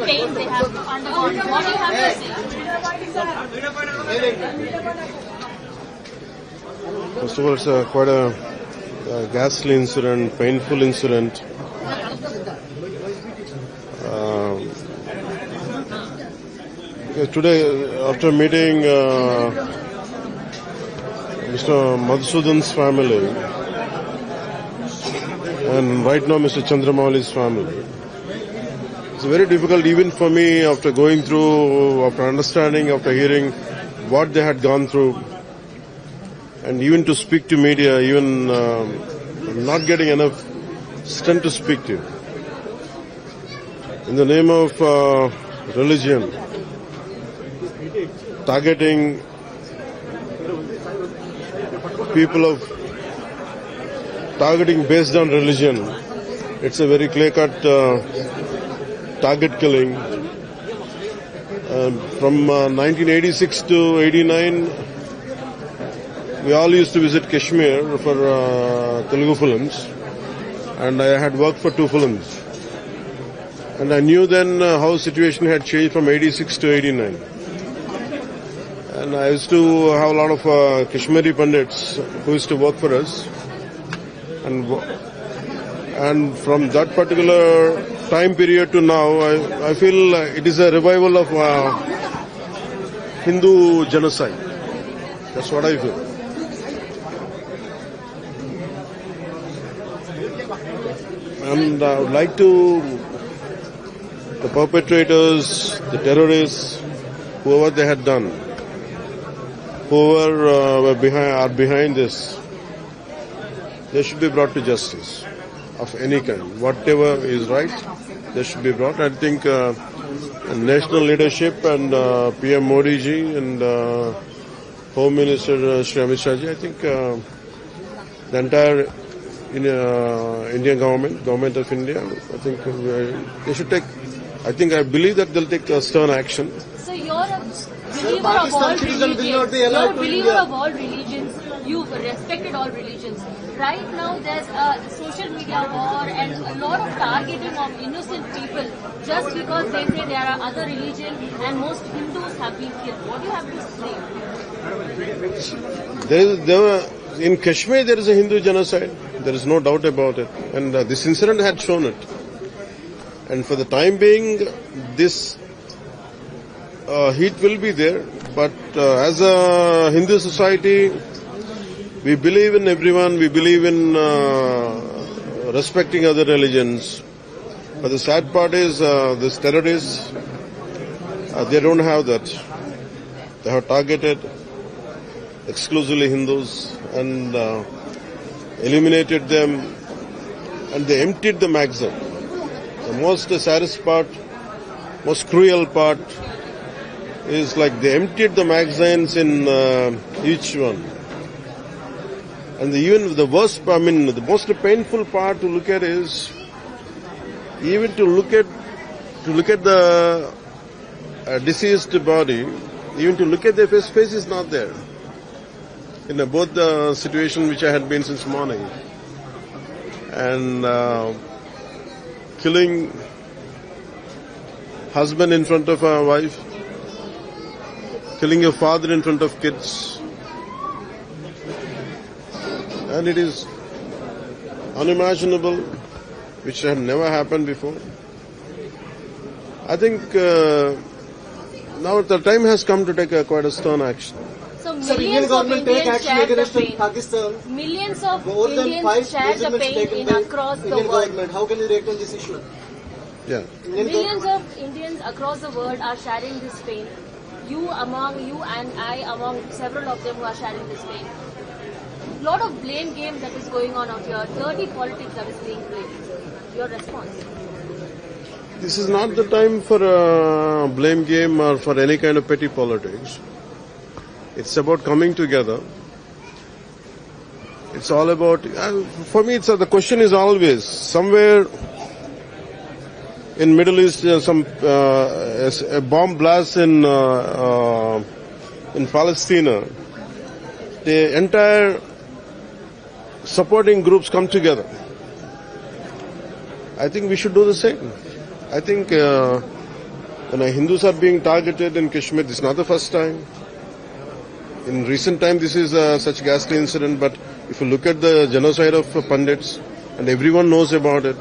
pain they have undergone. What do you have to say? First of all, it's quite a ghastly incident, painful incident. Today, after meeting Mr. Madhusudan's family, and right now Mr. Chandramauli's family, it's very difficult even for me after going through, after understanding, after hearing what they had gone through, and even to speak to media, even not getting enough strength to speak to. In the name of religion, targeting people targeting based on religion, it's a very clear-cut target killing. From 1986 to 89, we all used to visit Kashmir for Telugu films, and I had worked for 2 films. And I knew then how the situation had changed from 86 to 89. And I used to have a lot of Kashmiri Pandits who used to work for us. And from that particular time period to now, I feel it is a revival of Hindu genocide. That's what I feel. And I would like to, the perpetrators, the terrorists, whoever they had done, whoever are behind this, they should be brought to justice of any kind. Whatever is right, they should be brought. I think national leadership and PM Modi ji and Home Minister Shri Amit Shah ji, I think the entire Indian government of India, I think they should take, I believe that they'll take stern action. So you're a believer of all religions. You're a believer of all religions. You've respected all religions. Right now there's a social media war and a lot of targeting of innocent people just because they say there are other religions and most Hindus have been killed. What do you have to say? In Kashmir there is a Hindu genocide. There is no doubt about it. And this incident had shown it. And for the time being, this heat will be there. But as a Hindu society, we believe in everyone. We believe in respecting other religions. But the sad part is these terrorists, they don't have that. They have targeted exclusively Hindus and eliminated them, and they emptied the magazine. The most saddest part, most cruel part is like they emptied the magazines in each one. And even the worst, the most painful part to look at is even to look at the deceased body, even to look at their face is not there. In both the situation which I had been since morning, and killing husband in front of a wife, killing your father in front of kids, and it is unimaginable, which had never happened before. I think now the time has come to take quite a stern action. So millions of Indians shared the pain. Pakistan. Millions of Indians shared the pain in across the world. How can you react on this issue? Yeah. Millions of Indians across the world are sharing this pain. You and I among several of them who are sharing this pain. Lot of blame game that is going on out here. Dirty politics that is being played. Your response? This is not the time for a blame game or for any kind of petty politics. It's about coming together. It's all about, for me, the question is always, somewhere in Middle East, a bomb blast in Palestine, the entire supporting groups come together. I think we should do the same. I think When Hindus are being targeted in Kashmir, this is not the first time. In recent time, this is such ghastly incident, but if you look at the genocide of Pandits, and everyone knows about it.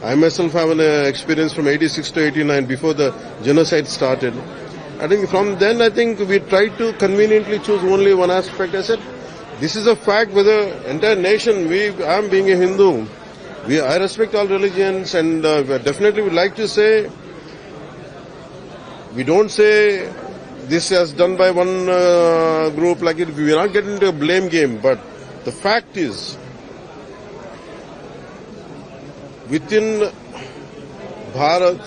I myself have an experience from 86 to 89, before the genocide started. I think from then, I think we tried to conveniently choose only one aspect. I said, this is a fact with the entire nation. I am being a Hindu. I respect all religions, and definitely would like to say, we don't say this is done by one group like it. We are not getting into a blame game, but the fact is, within Bharat,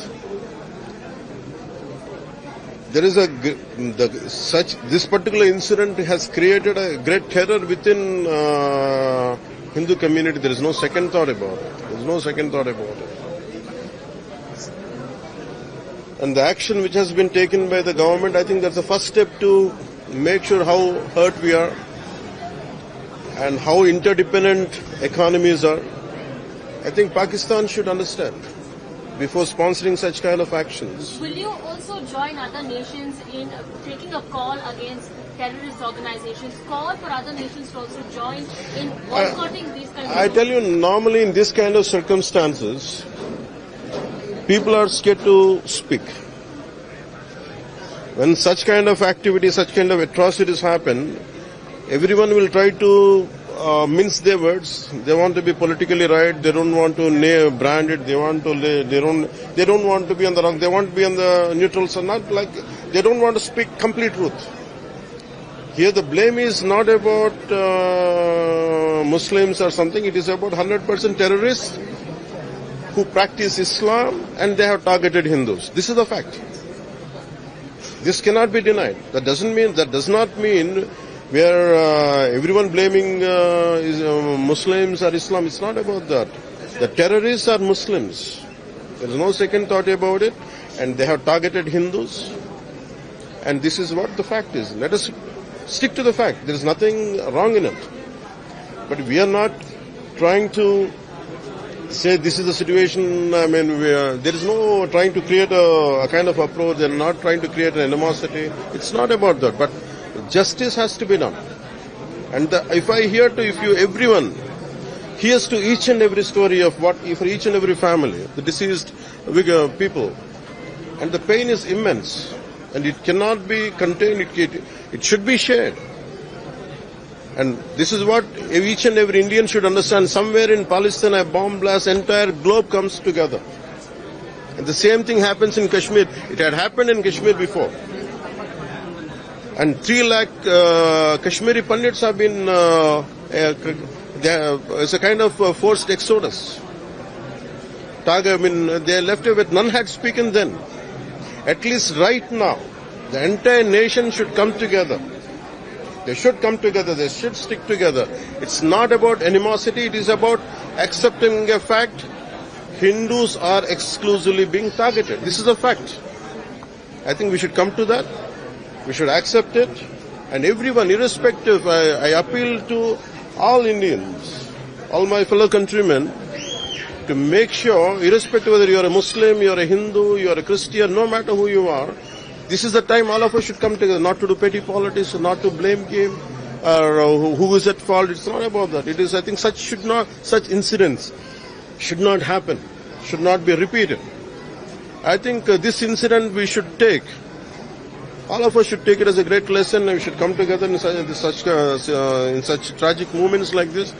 there is this particular incident has created a great terror within Hindu community. There is no second thought about it. There is no second thought about it. And the action which has been taken by the government, I think that's the first step to make sure how hurt we are and how interdependent economies are. I think Pakistan should understand before sponsoring such kind of actions. Will you also join other nations in taking a call against terrorist organizations, call for other nations to also join in boycotting these kinds of... I tell you, normally in this kind of circumstances, people are scared to speak. When such kind of activities, such kind of atrocities happen, everyone will try to mince their words. They want to be politically right. They don't want to brand it. They want to. They don't want to be on the wrong. They want to be on the neutral side. Not like they don't want to speak complete truth. Here, the blame is not about Muslims or something. It is about 100% terrorists who practice Islam, and they have targeted Hindus. This is the fact. This cannot be denied. That does not mean we are everyone blaming Muslims or Islam. It's not about that. The terrorists are Muslims. There is no second thought about it, and they have targeted Hindus. And this is what the fact is. Let us stick to the fact. There is nothing wrong in it. But we are not trying to say this is the situation. I mean, there is no trying to create a kind of approach. They are not trying to create an animosity. It's not about that. But justice has to be done. And if everyone hears to each and every story of what for each and every family, the deceased people, and the pain is immense, and it cannot be contained. It should be shared. And this is what each and every Indian should understand. Somewhere in Palestine, a bomb blast, entire globe comes together. And the same thing happens in Kashmir. It had happened in Kashmir before. And 3 lakh Kashmiri Pandits have been, it's a kind of forced exodus. They left with none had spoken then. At least right now, the entire nation should come together. They should come together. They should stick together. It's not about animosity. It is about accepting a fact. Hindus are exclusively being targeted. This is a fact. I think we should come to that. We should accept it. And everyone, irrespective, I appeal to all Indians, all my fellow countrymen, to make sure, irrespective whether you are a Muslim, you are a Hindu, you are a Christian, no matter who you are, this is the time all of us should come together, not to do petty politics, not to blame game, or who is at fault. It's not about that. It is, I think, such incidents should not happen, should not be repeated. I think this incident we should take. All of us should take it as a great lesson, and we should come together in such tragic moments like this,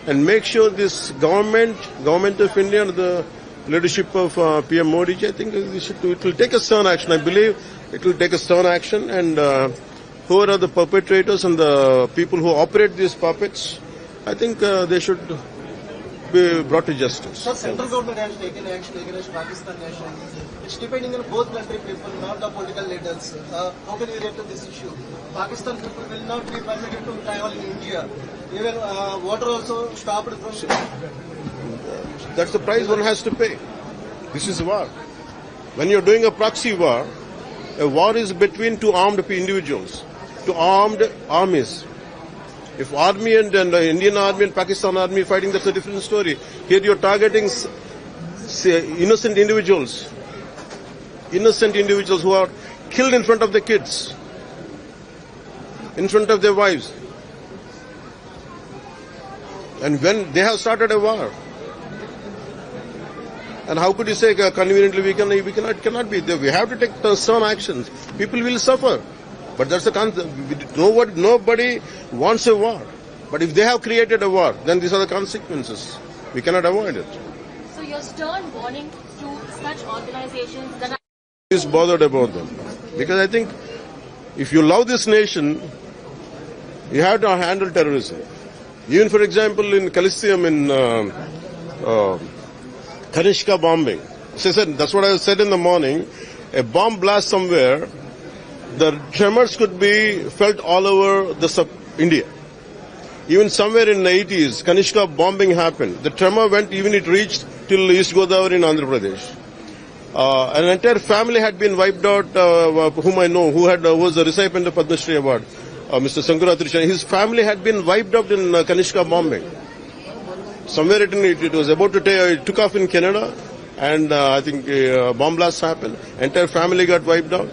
and make sure this government of India, the leadership of PM Modi, I think it will take a stern action. I believe it will take a stern action, and who are the perpetrators and the people who operate these puppets, I think they should be brought to justice. So central government has taken action against Pakistan nation. It's depending on both country people, not the political leaders. How can you relate to this issue? Pakistan people will not be permitted to travel in India. Even water also stopped from... That's the price one has to pay. This is war. When you're doing a proxy war, a war is between two armed individuals, two armed armies. If army and Indian army and Pakistan army fighting, that's a different story. Here you're targeting innocent individuals. innocent individuals who are killed in front of their kids, in front of their wives. And when they have started a war. And how could you say conveniently we cannot be there? We have to take stern actions. People will suffer. But that's the concept. Nobody wants a war. But if they have created a war, then these are the consequences. We cannot avoid it. So your stern warning to such organizations that Is bothered about them. Because I think if you love this nation, you have to handle terrorism. Even for example in Coliseum in Kanishka bombing. So I said, that's what I said in the morning. A bomb blast somewhere, the tremors could be felt all over India. Even somewhere in the 80s, Kanishka bombing happened. The tremor went, even it reached till East Godavari in Andhra Pradesh. An entire family had been wiped out, whom I know, who was a recipient of Padma Shri Award, Mr. Sankuratrishan. His family had been wiped out in Kanishka bombing. Somewhere it was about to it took off in Canada, and I think bomb blast happened. Entire family got wiped out.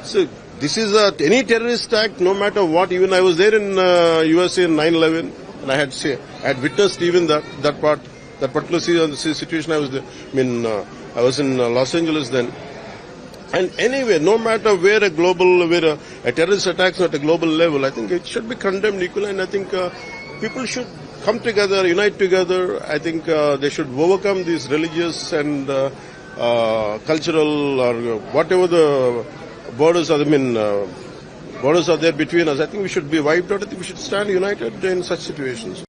So this is any terrorist act, no matter what. Even I was there in USA in 9/11, and I had witnessed even that particular situation. I was there. I was in Los Angeles then. And anyway, no matter where a terrorist attacks at a global level, I think it should be condemned equally, and I think people should come together, unite together. I think they should overcome these religious and cultural or whatever the borders are. Borders are there between us. I think we should be wiped out. I think we should stand united in such situations.